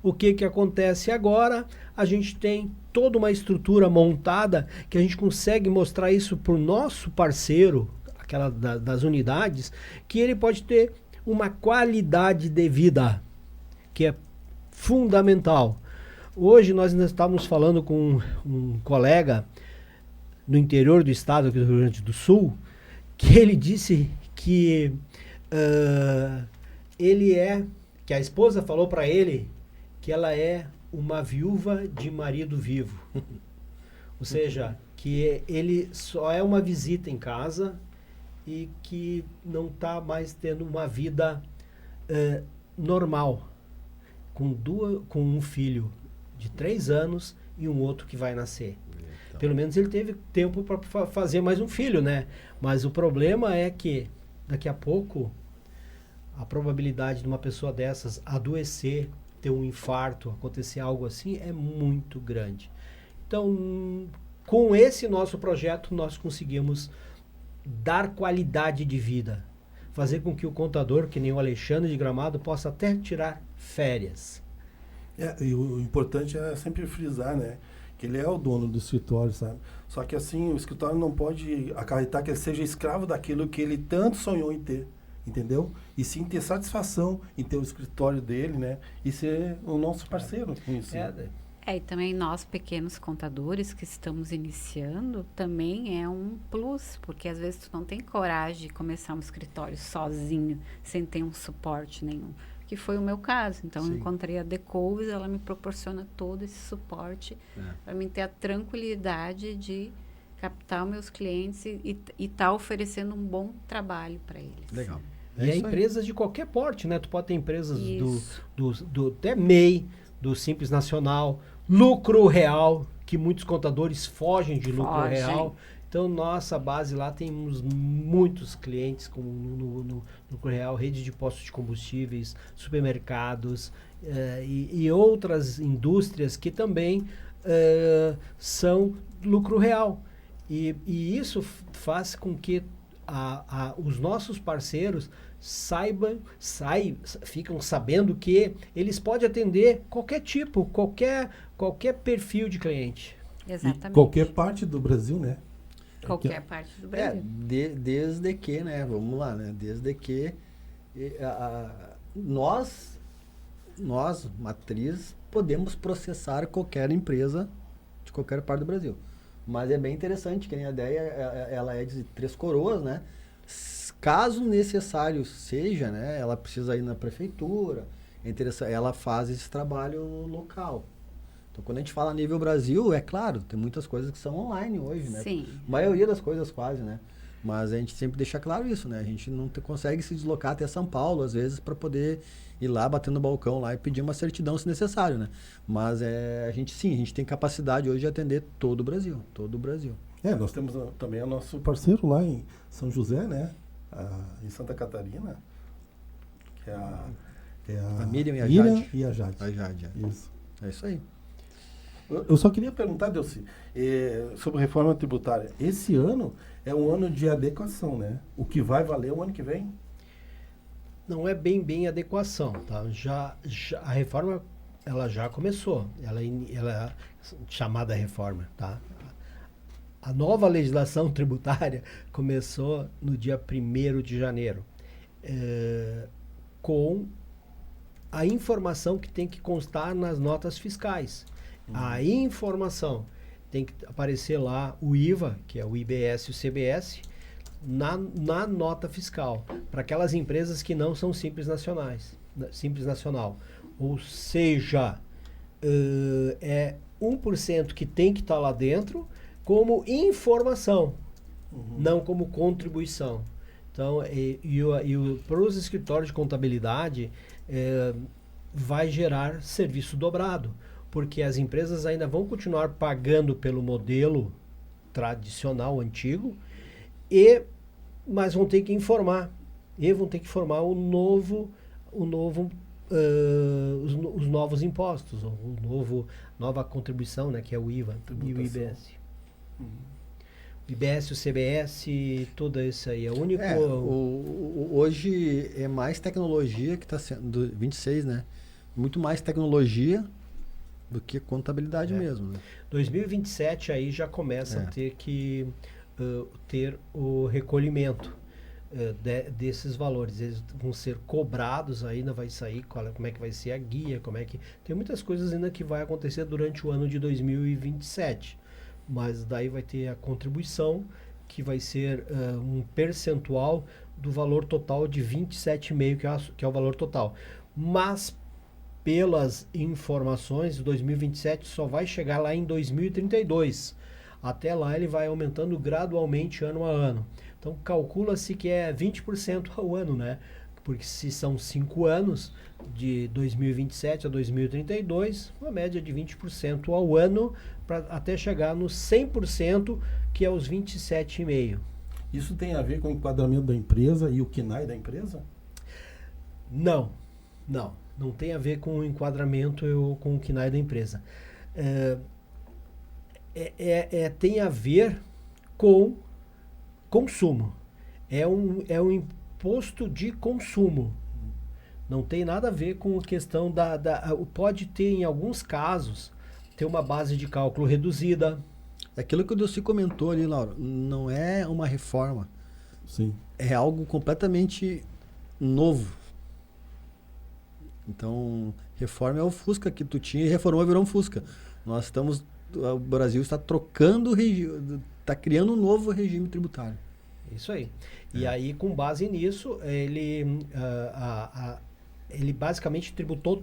O que acontece agora? A gente tem toda uma estrutura montada que a gente consegue mostrar isso para o nosso parceiro, aquela das unidades, que ele pode ter uma qualidade de vida, que é fundamental. Hoje nós ainda estávamos falando com um colega no interior do estado aqui do Rio Grande do Sul, que ele disse que que a esposa falou para ele que ela é uma viúva de marido vivo. Ou seja, que ele só é uma visita em casa e que não está mais tendo uma vida normal, com um filho de 3 anos e um outro que vai nascer. Então, pelo menos ele teve tempo para fazer mais um filho, né? Mas o problema é que daqui a pouco a probabilidade de uma pessoa dessas adoecer, ter um infarto, acontecer algo assim, é muito grande. Então, com esse nosso projeto, nós conseguimos dar qualidade de vida. Fazer com que o contador, que nem o Alexandre de Gramado, possa até tirar férias. E o importante é sempre frisar, né? Que ele é o dono do escritório, sabe? Só que assim, o escritório não pode acarretar que ele seja escravo daquilo que ele tanto sonhou em ter. Entendeu? E sim ter satisfação em ter o escritório dele, né? E ser o nosso parceiro com isso. E também nós, pequenos contadores que estamos iniciando, também é um plus, porque às vezes tu não tem coragem de começar um escritório sozinho, sem ter um suporte nenhum, que foi o meu caso. Então, eu encontrei a Decouves, ela me proporciona todo esse suporte para mim ter a tranquilidade de captar meus clientes e tá oferecendo um bom trabalho para eles. Legal. E empresas de qualquer porte, né? Tu pode ter empresas do até MEI, do Simples Nacional, lucro real, que muitos contadores fogem de lucro real. Então, nossa base lá temos muitos clientes no lucro real, rede de postos de combustíveis, supermercados e outras indústrias que também são lucro real. E isso faz com que os nossos parceiros ficam sabendo que eles podem atender qualquer tipo, qualquer perfil de cliente. Exatamente. E qualquer parte do Brasil, né? Qualquer parte do Brasil. Desde que, né? Vamos lá, né? Desde que nós, matriz, podemos processar qualquer empresa de qualquer parte do Brasil. Mas é bem interessante, que nem a ideia, ela é de Três Coroas, né? Caso necessário seja, né? Ela precisa ir na prefeitura, ela faz esse trabalho local. Então, quando a gente fala a nível Brasil, é claro, tem muitas coisas que são online hoje, né? Sim. A maioria das coisas quase, né? Mas a gente sempre deixa claro isso, né? A gente não consegue se deslocar até São Paulo, às vezes, para poder ir lá, bater no balcão lá e pedir uma certidão se necessário, né? Mas a gente tem capacidade hoje de atender todo o Brasil, Nós temos também o nosso parceiro lá em São José, né? Em Santa Catarina, que é a Miriam e a Jade. A Jade, Isso. É isso aí. Eu só queria perguntar, Delci, sobre reforma tributária. Esse ano é um ano de adequação, né? O que vai valer o ano que vem? Não é bem adequação, tá? Já a reforma ela já começou. Ela chamada reforma, tá? A nova legislação tributária começou no dia 1º de janeiro, com a informação que tem que constar nas notas fiscais. A informação tem que aparecer lá o IVA, que é o IBS e o CBS, na nota fiscal, para aquelas empresas que não são simples nacional. Ou seja, é 1% que tem que estar lá dentro como informação, não como contribuição. Então, para os escritórios de contabilidade, vai gerar serviço dobrado, porque as empresas ainda vão continuar pagando pelo modelo tradicional, antigo, mas vão ter que informar. E vão ter que informar os novos impostos, nova contribuição, né, que é o IVA e o IBS. O IBS, o CBS, tudo isso aí. É o único. Hoje é mais tecnologia que está sendo. 26, né? Muito mais tecnologia do que contabilidade mesmo. Né? 2027 aí já começa a ter que ter o recolhimento desses valores. Eles vão ser cobrados, ainda vai sair como é que vai ser a guia, tem muitas coisas ainda que vai acontecer durante o ano de 2027. Mas daí vai ter a contribuição, que vai ser um percentual do valor total de 27,5%, que é o valor total. Mas, pelas informações, 2027 só vai chegar lá em 2032. Até lá ele vai aumentando gradualmente ano a ano. Então calcula-se que é 20% ao ano, né? Porque se são 5 anos, de 2027 a 2032, uma média de 20% ao ano, até chegar nos 100%, que é os 27,5%. Isso tem a ver com o enquadramento da empresa e o KNAI da empresa? Não tem a ver com o enquadramento ou com o KNAI da empresa. Tem a ver com consumo. É um imposto de consumo. Não tem nada a ver com a questão pode ter, em alguns casos, ter uma base de cálculo reduzida. Aquilo que o Delcy comentou ali, Laura, não é uma reforma. Sim. É algo completamente novo. Então, reforma é o Fusca que tu tinha e reformou e virou um Fusca. O Brasil está trocando, está criando um novo regime tributário. Isso aí. E aí, com base nisso, ele basicamente tributou,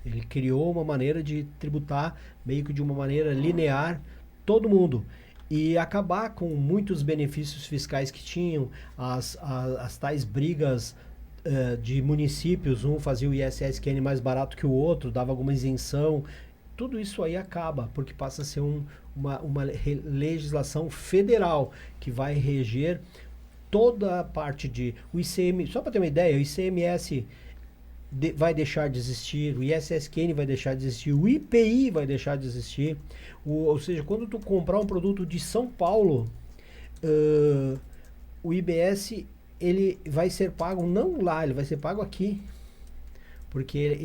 ele criou uma maneira de tributar meio que de uma maneira linear todo mundo. E acabar com muitos benefícios fiscais que tinham, as tais brigas de municípios, um fazia o ISS-QN mais barato que o outro, dava alguma isenção. Tudo isso aí acaba, porque passa a ser uma legislação federal que vai reger toda a parte de... O ICM, só para ter uma ideia, o ICMS vai deixar de existir, o ISS-QN vai deixar de existir, o IPI vai deixar de existir. Ou seja, quando tu comprar um produto de São Paulo, o IBS ele vai ser pago não lá, ele vai ser pago aqui. Porque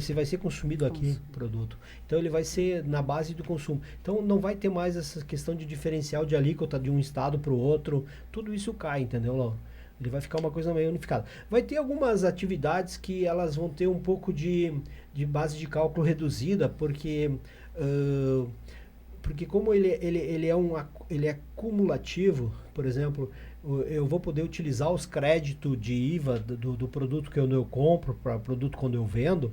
você vai ser consumido aqui o produto. Então ele vai ser na base do consumo. Então não vai ter mais essa questão de diferencial de alíquota de um estado para o outro. Tudo isso cai, entendeu, Lão? Ele vai ficar uma coisa meio unificada. Vai ter algumas atividades que elas vão ter um pouco de base de cálculo reduzida, porque como ele é cumulativo, por exemplo, eu vou poder utilizar os créditos de IVA do produto que eu compro para produto quando eu vendo,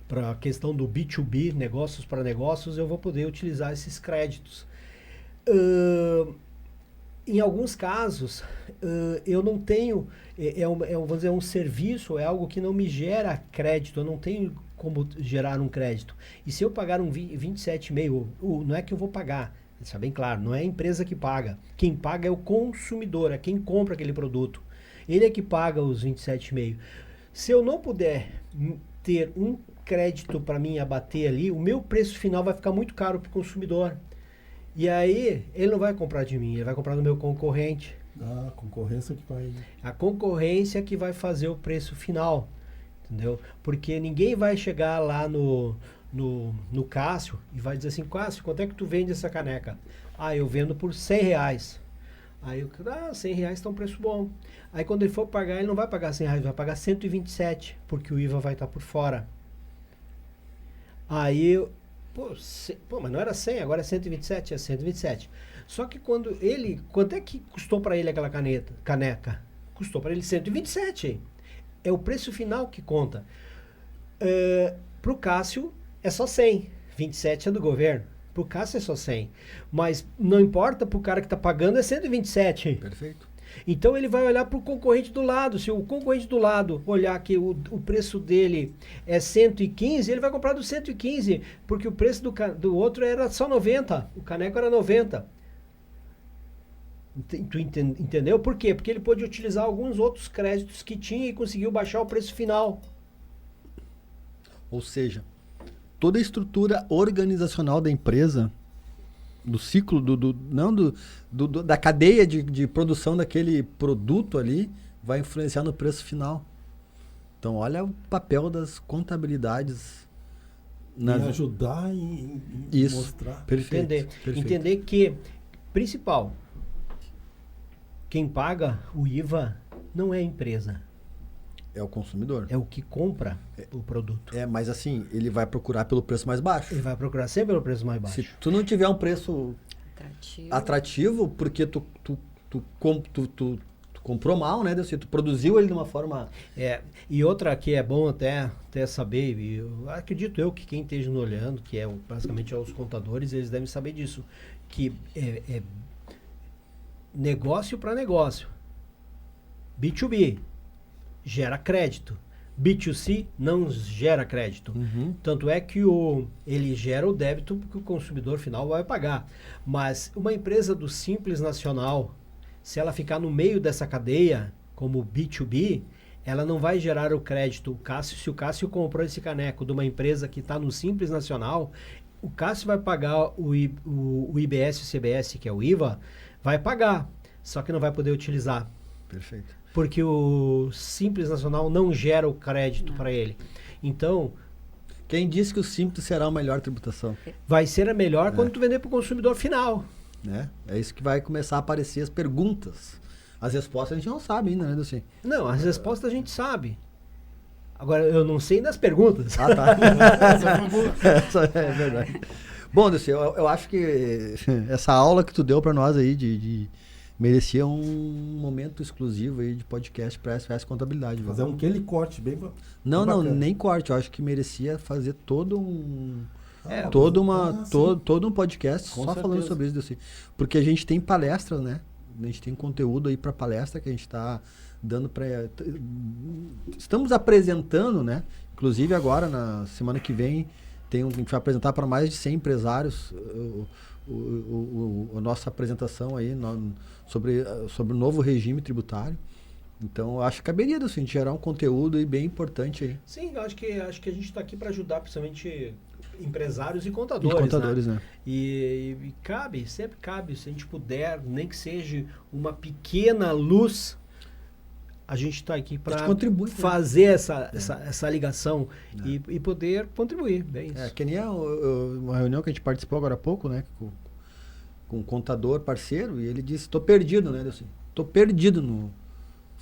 para a questão do B2B, negócios para negócios, eu vou poder utilizar esses créditos. Em alguns casos, eu não tenho, vamos dizer, um serviço, é algo que não me gera crédito, eu não tenho como gerar um crédito. E se eu pagar um 27,5, não é que eu vou pagar, isso é bem claro, não é a empresa que paga. Quem paga é o consumidor, é quem compra aquele produto. Ele é que paga os 27,5. Se eu não puder ter um crédito para mim abater ali, o meu preço final vai ficar muito caro para o consumidor. E aí, ele não vai comprar de mim, ele vai comprar do meu concorrente. A concorrência que vai... A concorrência que vai fazer o preço final. Entendeu? Porque ninguém vai chegar lá no Cássio e vai dizer assim, Cássio, quanto é que tu vende essa caneca? Ah, eu vendo por R$100. Aí eu, R$100 está um preço bom. Aí quando ele for pagar, ele não vai pagar R$100, vai pagar 127, porque o IVA vai estar por fora. Aí, mas não era 100, agora é 127, é 127. Só que quanto é que custou para ele aquela caneca? Custou para ele 127. É o preço final que conta. Para o Cássio é só 100, 27 é do governo. Para o Cássio é só 100. Mas não importa, para o cara que está pagando é 127. Perfeito. Então ele vai olhar para o concorrente do lado. Se o concorrente do lado olhar que o preço dele é 115, ele vai comprar do 115, porque o preço do outro era só 90. O caneco era 90. Tu entendeu? Por quê? Porque ele pôde utilizar alguns outros créditos que tinha e conseguiu baixar o preço final. Ou seja, toda a estrutura organizacional da empresa, do ciclo, da cadeia de produção daquele produto ali, vai influenciar no preço final. Então, olha o papel das contabilidades. Em ajudar e mostrar. Perfeito. Entender que, principal, quem paga o IVA não é a empresa. É o consumidor. É o que compra o produto. Mas assim, ele vai procurar pelo preço mais baixo. Ele vai procurar sempre pelo preço mais baixo. Se tu não tiver um preço atrativo porque tu comprou mal, né? Assim, tu produziu ele de uma forma... E outra que é bom até saber, e eu acredito que quem esteja nos olhando, que é basicamente os contadores, eles devem saber disso, que é negócio para negócio. B2B gera crédito. B2C não gera crédito. Uhum. Tanto é que ele gera o débito porque o consumidor final vai pagar. Mas uma empresa do Simples Nacional, se ela ficar no meio dessa cadeia, como B2B, ela não vai gerar o crédito. Se o Cássio comprou esse caneco de uma empresa que está no Simples Nacional, o Cássio vai pagar o IBS e o CBS, que é o IVA, vai pagar, só que não vai poder utilizar. Perfeito. Porque o Simples Nacional não gera o crédito para ele. Então... Quem disse que o Simples será a melhor tributação? Vai ser a melhor quando tu vender para o consumidor final. É isso que vai começar a aparecer as perguntas. As respostas a gente não sabe ainda, né, assim. Não, as respostas a gente sabe. Agora, eu não sei das perguntas. Ah, tá. Essa é verdade. Bom, Dulce, eu acho que essa aula que tu deu para nós aí merecia um momento exclusivo aí de podcast para SOS Contabilidade. Fazer aquele corte bem Não, bacana. Nem corte. Eu acho que merecia fazer todo um... todo um podcast Com só certeza. falando sobre isso. Assim. Porque a gente tem palestras, né? A gente tem conteúdo aí para palestra que a gente está dando para... Estamos apresentando, né? Inclusive agora, na semana que vem, a gente vai apresentar para mais de 100 empresários a nossa apresentação aí sobre o novo regime tributário. Então, acho que caberia assim, a gente gerar um conteúdo aí bem importante aí. Sim, eu acho que a gente está aqui para ajudar, principalmente empresários e contadores. Né? E sempre cabe, se a gente puder, nem que seja uma pequena luz, a gente está aqui para fazer essa ligação e poder contribuir. Bem isso. Que nem uma reunião que a gente participou agora há pouco, né? Com um contador parceiro, e ele disse, estou perdido, né? Estou perdido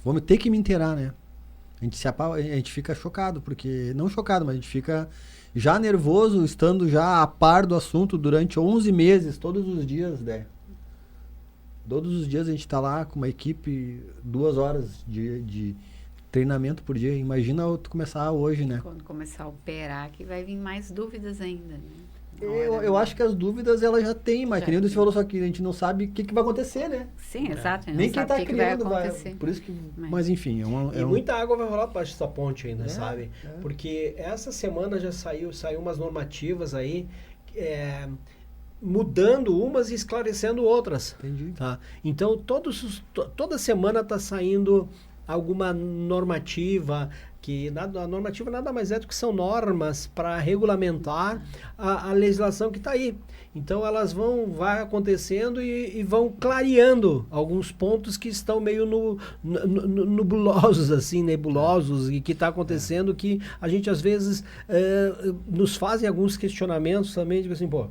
vamos ter que me inteirar, né? A gente fica chocado, não chocado, mas a gente fica já nervoso, estando já a par do assunto durante 11 meses, todos os dias, né? Todos os dias a gente está lá com uma equipe, 2 horas de treinamento por dia. Imagina tu começar hoje, né? Quando começar a operar, que vai vir mais dúvidas ainda, né? Eu acho que as dúvidas ela já tem, mas que nem você falou, só que a gente não sabe o que vai acontecer, né? Sim, exato. Nem quem está criando vai acontecer. Por isso que, mas enfim, muita água vai rolar abaixo dessa ponte ainda, sabe? Porque essa semana já saiu umas normativas aí, mudando umas e esclarecendo outras. Entendi. Tá? Então, toda semana está saindo alguma normativa, a normativa nada mais é do que são normas para regulamentar a legislação que está aí. Então elas vai acontecendo e vão clareando alguns pontos que estão meio nebulosos, assim, e que está acontecendo, que a gente às vezes nos fazem alguns questionamentos também, digo assim, pô,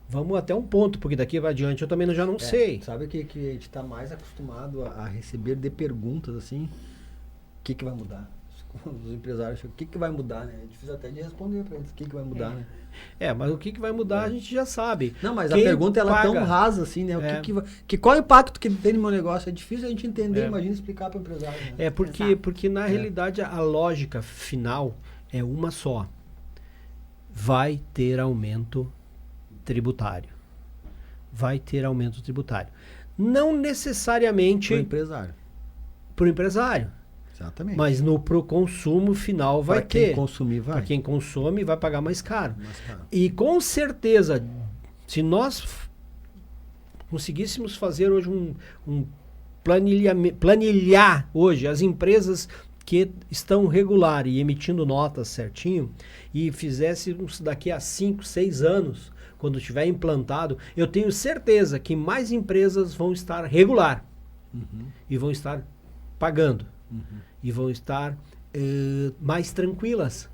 vamos até um ponto, porque daqui vai adiante eu também já não sei. Sabe que a gente está mais acostumado a receber de perguntas assim, o que vai mudar? Os empresários acham, o que vai mudar, né? É difícil até de responder para eles, o que vai mudar, né? Mas o que vai mudar a gente já sabe. Não, mas quem a pergunta ela é tão rasa assim, né? Qual é o impacto que tem no meu negócio? É difícil a gente entender, imagina explicar para o empresário. Né? Porque na realidade a lógica final é uma só. Vai ter aumento tributário. Vai ter aumento tributário. Não necessariamente para o empresário. Exatamente. Mas pro consumo final vai ter. Para quem consumir, vai. Para quem consome, vai pagar mais caro. E com certeza, se nós conseguíssemos fazer hoje um planilhar hoje as empresas que estão regular e emitindo notas certinho, e fizéssemos daqui a 5, 6 anos, quando estiver implantado, eu tenho certeza que mais empresas vão estar regular e vão estar pagando. E vão estar mais tranquilas,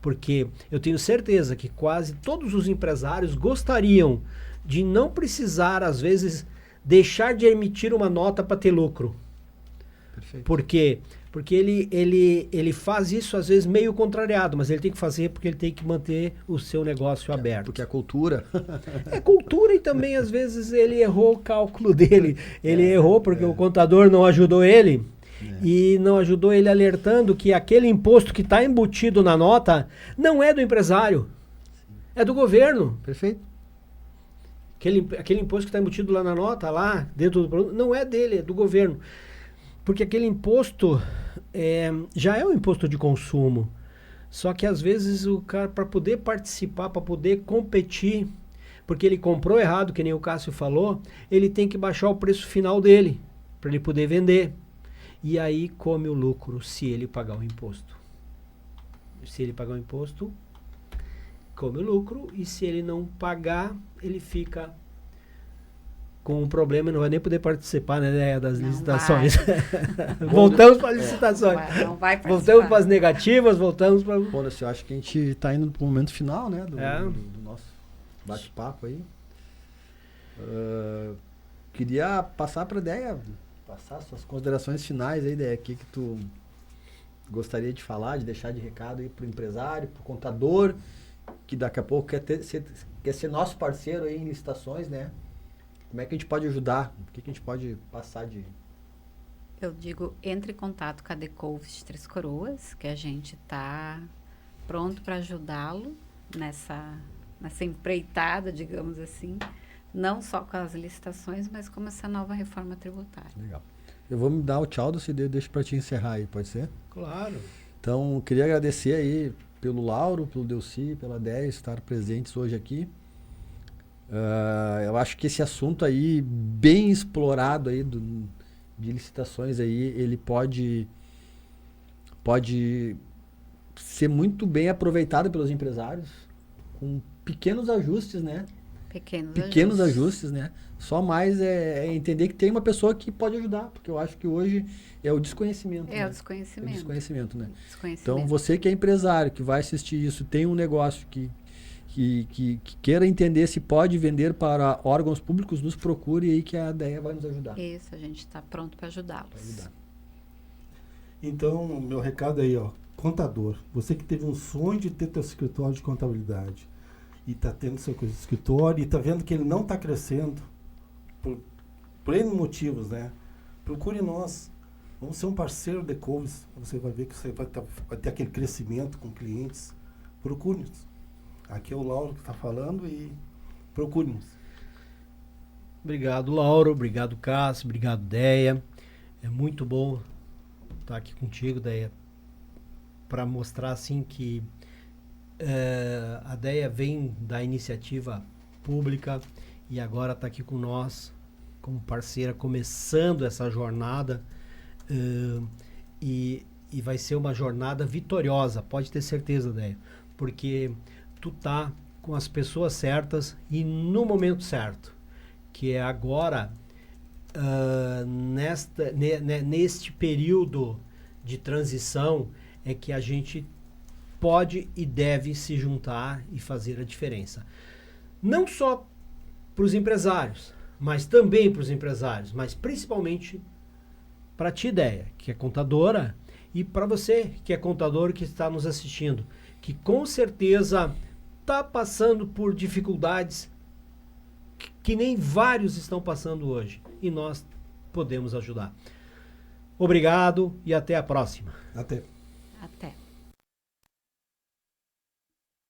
porque eu tenho certeza que quase todos os empresários gostariam de não precisar, às vezes, deixar de emitir uma nota para ter lucro. Perfeito. Porque ele faz isso, às vezes, meio contrariado, mas ele tem que fazer porque ele tem que manter o seu negócio aberto. Porque é cultura. É cultura, e também, às vezes, ele errou o cálculo dele. Ele errou porque o contador não ajudou ele. E não ajudou ele alertando que aquele imposto que está embutido na nota não é do empresário, é do governo. Perfeito. Aquele imposto que está embutido lá na nota, lá dentro do produto, não é dele, é do governo. Porque aquele imposto já é um imposto de consumo. Só que às vezes o cara, para poder participar, para poder competir, porque ele comprou errado, que nem o Cássio falou, ele tem que baixar o preço final dele, para ele poder vender. E aí come o lucro se ele pagar o imposto. Se ele pagar o imposto, come o lucro. E se ele não pagar, ele fica com um problema e não vai nem poder participar, né, das licitações. Voltamos para as licitações. Não vai participar. Voltamos para as negativas, voltamos para... Bom, eu acho que a gente está indo para o momento final, né, do nosso bate-papo aí. Queria passar para a ideia... Passar suas considerações finais aí, o que tu gostaria de falar, de deixar de recado aí pro empresário, pro contador, que daqui a pouco quer ser nosso parceiro aí em licitações, né? Como é que a gente pode ajudar? O que a gente pode passar de... Eu digo, entre em contato com a Decouves de Três Coroas, que a gente está pronto para ajudá-lo nessa empreitada, digamos assim, não só com as licitações, mas com essa nova reforma tributária. Legal. Eu vou me dar o tchau do CD, deixa para te encerrar aí, pode ser? Claro. Então, queria agradecer aí pelo Lauro, pelo Delci, pela Déia estar presentes hoje aqui. Eu acho que esse assunto aí, bem explorado aí de licitações aí, ele pode ser muito bem aproveitado pelos empresários, com pequenos ajustes, né? Pequenos ajustes, né? Só mais é entender que tem uma pessoa que pode ajudar, porque eu acho que hoje é o desconhecimento. É, né? O desconhecimento. É o desconhecimento, né? Desconhecimento. Então, você que é empresário, que vai assistir isso, tem um negócio que queira entender se pode vender para órgãos públicos, nos procure aí que a DEA vai nos ajudar. Isso, a gente está pronto para ajudá-los. Então, meu recado aí, ó, contador, você que teve um sonho de ter seu escritório de contabilidade, e está tendo seu escritório e está vendo que ele não está crescendo por N motivos, né? Procure nós. Vamos ser um parceiro de Decouves. Você vai ver que você vai ter aquele crescimento com clientes. Procure-nos. Aqui é o Lauro que está falando e procure-nos. Obrigado, Lauro. Obrigado, Cássio. Obrigado, Déia. É muito bom estar aqui contigo, Déia, para mostrar assim que a Déia vem da iniciativa pública e agora está aqui com nós como parceira, começando essa jornada. e vai ser uma jornada vitoriosa, pode ter certeza, Déia, porque tu tá com as pessoas certas e no momento certo, que é agora, neste período de transição, é que a gente pode e deve se juntar e fazer a diferença. Não só para os empresários, mas também para os empresários, mas principalmente para ti, Déia, que é contadora, e para você, que é contador, que está nos assistindo, que com certeza está passando por dificuldades que nem vários estão passando hoje. E nós podemos ajudar. Obrigado e até a próxima. Até. Até.